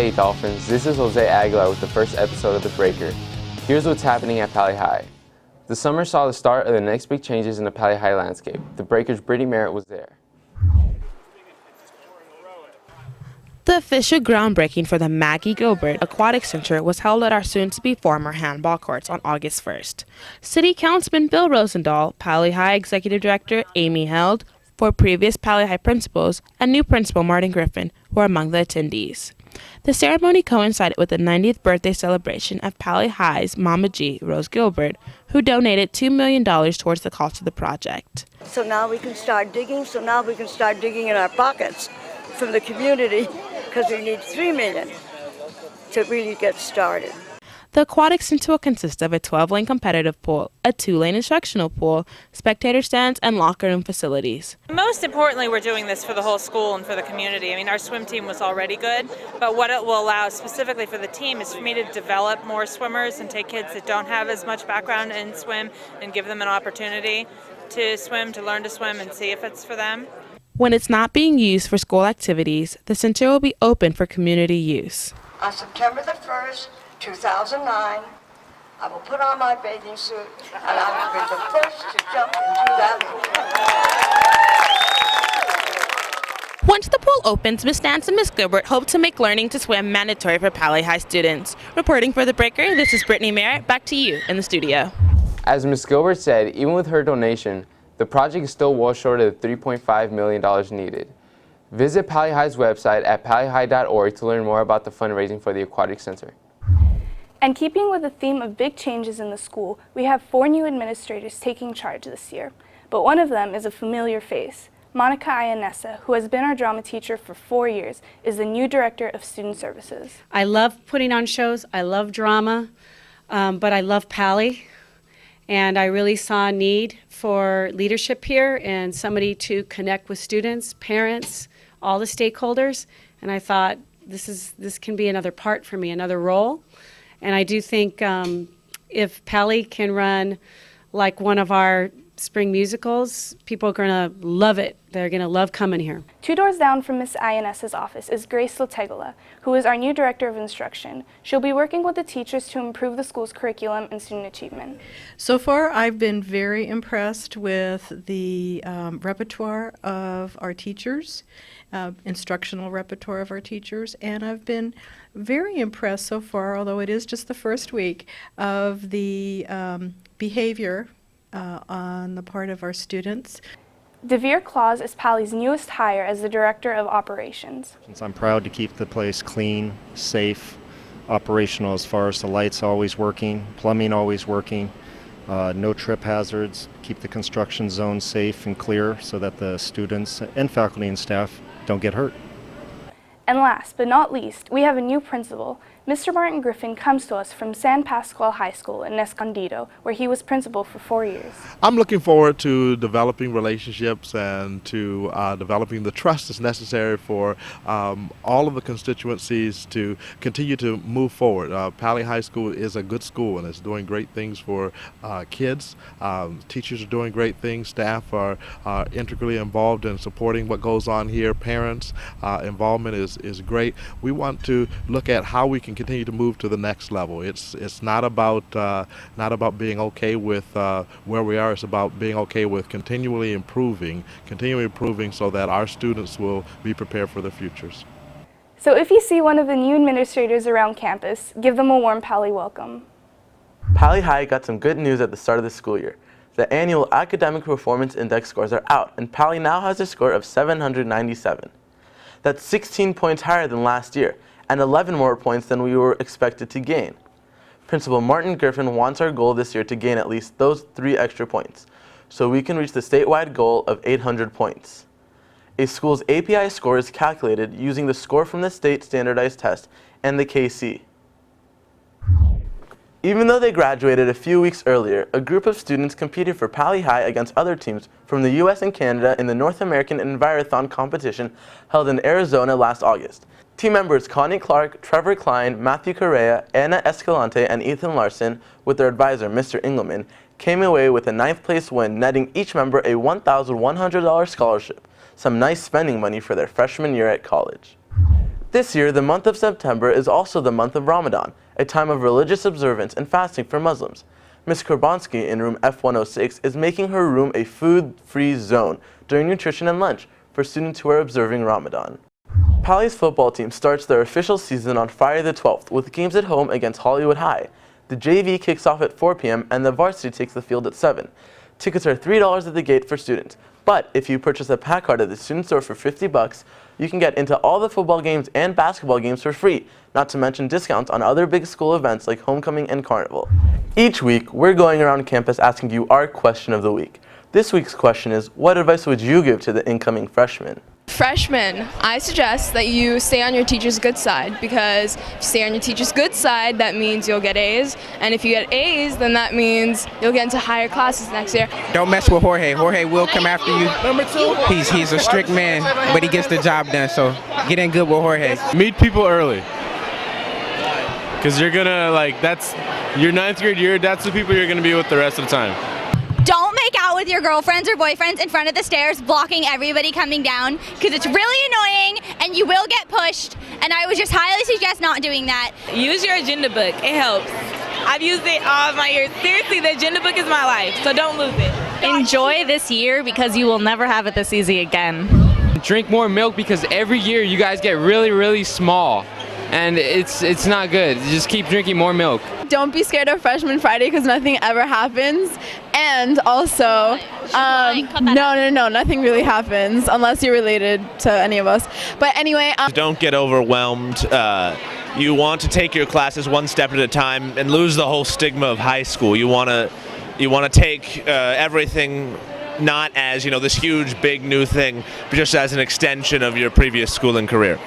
Miami Dolphins. This is Jose Aguilar with the first episode of The Breaker. Here's what's happening at Pali High. The summer saw the start of the next big changes in the Pali High landscape. The Breaker's Brittany Merritt was there. The official groundbreaking for the Maggie Gilbert Aquatic Center was held at our soon-to-be former handball courts on August 1st. City Councilman Bill Rosendahl, Pali High Executive Director Amy Held, four previous Pali High principals, and new principal Martin Griffin were among the attendees. The ceremony coincided with the 90th birthday celebration of Pali High's Mama G, Rose Gilbert, who donated $2 million towards the cost of the project. So now we can start digging, in our pockets from the community, because we need $3 million to really get started. The aquatic center will consist of a 12-lane competitive pool, a 2-lane instructional pool, spectator stands, and locker room facilities. Most importantly, we're doing this for the whole school and for the community. I mean, our swim team was already good, but what it will allow specifically for the team is for me to develop more swimmers and take kids that don't have as much background in swim and give them an opportunity to swim, to learn to swim, and see if it's for them. When it's not being used for school activities, the center will be open for community use. On September the 1st, 2009, I will put on my bathing suit and I will be the first to jump into that pool. Once the pool opens, Ms. Nance and Ms. Gilbert hope to make learning to swim mandatory for Pali High students. Reporting for The Breaker, this is Brittany Merritt. Back to you in the studio. As Ms. Gilbert said, even with her donation, the project is still well short of the $3.5 million needed. Visit Pali High's website at palihigh.org to learn more about the fundraising for the Aquatic Center. And keeping with the theme of big changes in the school, we have 4 new administrators taking charge this year. But one of them is a familiar face. Monica Ayanessa, who has been our drama teacher for 4 years, is the new director of student services. I love putting on shows, I love drama, but I love Pali. And I really saw a need for leadership here and somebody to connect with students, parents, all the stakeholders. And I thought this can be another part for me, another role. And I do think if Pali can run like one of our spring musicals, people are going to love it. They're going to love coming here. 2 doors down from Ms. Ayanessa's office is Grace Lategola, who is our new director of instruction. She'll be working with the teachers to improve the school's curriculum and student achievement. So far, I've been very impressed with the repertoire of our teachers, instructional repertoire of our teachers, and I've been very impressed so far, although it is just the first week, of the behavior on the part of our students. Devere Claus is Pali's newest hire as the director of operations. Since I'm proud to keep the place clean, safe, operational as far as the lights always working, plumbing always working, no trip hazards, keep the construction zone safe and clear so that the students and faculty and staff don't get hurt. And last but not least, we have a new principal. Mr. Martin Griffin comes to us from San Pascual High School in Escondido, where he was principal for 4 years. I'm looking forward to developing relationships and to developing the trust that's necessary for all of the constituencies to continue to move forward. Pali High School is a good school and it's doing great things for kids. Teachers are doing great things. Staff are integrally involved in supporting what goes on here. Parents' involvement is great. We want to look at how we can continue to move to the next level. It's not about being okay with where we are. It's about being okay with continually improving so that our students will be prepared for their futures. So if you see one of the new administrators around campus, give them a warm Pali welcome. Pali High got some good news at the start of the school year. The annual Academic Performance Index scores are out, and Pali now has a score of 797. That's 16 points higher than last year, and 11 more points than we were expected to gain. Principal Martin Griffin wants our goal this year to gain at least those 3 extra points, so we can reach the statewide goal of 800 points. A school's API score is calculated using the score from the state standardized test and the KC. Even though they graduated a few weeks earlier, a group of students competed for Pali High against other teams from the US and Canada in the North American Envirothon competition held in Arizona last August. Team members Connie Clark, Trevor Klein, Matthew Correa, Anna Escalante, and Ethan Larson, with their advisor, Mr. Engelman, came away with a 9th place win, netting each member a $1,100 scholarship, some nice spending money for their freshman year at college. This year, the month of September is also the month of Ramadan, a time of religious observance and fasting for Muslims. Ms. Kurbonsky in room F106 is making her room a food-free zone during nutrition and lunch for students who are observing Ramadan. Pally's football team starts their official season on Friday the 12th with games at home against Hollywood High. The JV kicks off at 4 p.m. and the varsity takes the field at 7. Tickets are $3 at the gate for students, but if you purchase a pack card at the student store for $50, you can get into all the football games and basketball games for free, not to mention discounts on other big school events like homecoming and carnival. Each week, we're going around campus asking you our question of the week. This week's question is, what advice would you give to the incoming freshmen? Freshmen, I suggest that you stay on your teacher's good side, because if you stay on your teacher's good side, that means you'll get A's, and if you get A's, then that means you'll get into higher classes next year. Don't mess with Jorge. Jorge will come after you. Number 2. He's a strict man, but he gets the job done, so get in good with Jorge. Meet people early. Because you're gonna, that's your 9th grade year, that's the people you're gonna be with the rest of the time. Don't make out with your girlfriends or boyfriends in front of the stairs, blocking everybody coming down, because it's really annoying and you will get pushed, and I would just highly suggest not doing that. Use your agenda book, it helps. I've used it all my years. Seriously, the agenda book is my life, so don't lose it. Enjoy this year because you will never have it this easy again. Drink more milk because every year you guys get really, really small, and it's not good. Just keep drinking more milk. Don't be scared of Freshman Friday because nothing ever happens. And also, no, nothing really happens unless you're related to any of us. But anyway, don't get overwhelmed. You want to take your classes one step at a time and lose the whole stigma of high school. You want to take everything not as this huge, big, new thing, but just as an extension of your previous schooling career.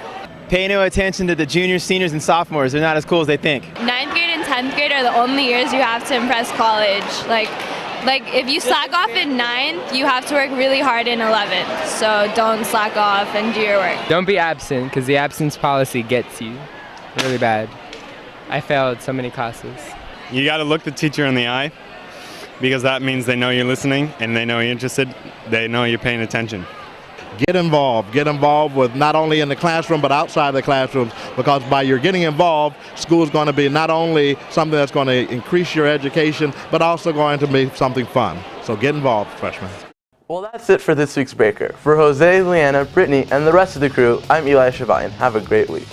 Pay no attention to the juniors, seniors, and sophomores. They're not as cool as they think. 9th grade and 10th grade are the only years you have to impress college. Like if you slack off in 9th, you have to work really hard in 11th. So don't slack off and do your work. Don't be absent, because the absence policy gets you really bad. I failed so many classes. You got to look the teacher in the eye, because that means they know you're listening and they know you're interested. They know you're paying attention. Get involved with not only in the classroom but outside the classroom, because by your getting involved, school is going to be not only something that's going to increase your education but also going to be something fun. So get involved, freshmen. Well, that's it for this week's Breaker. For Jose, Leanna, Brittany, and the rest of the crew, I'm Eli Shavine. Have a great week.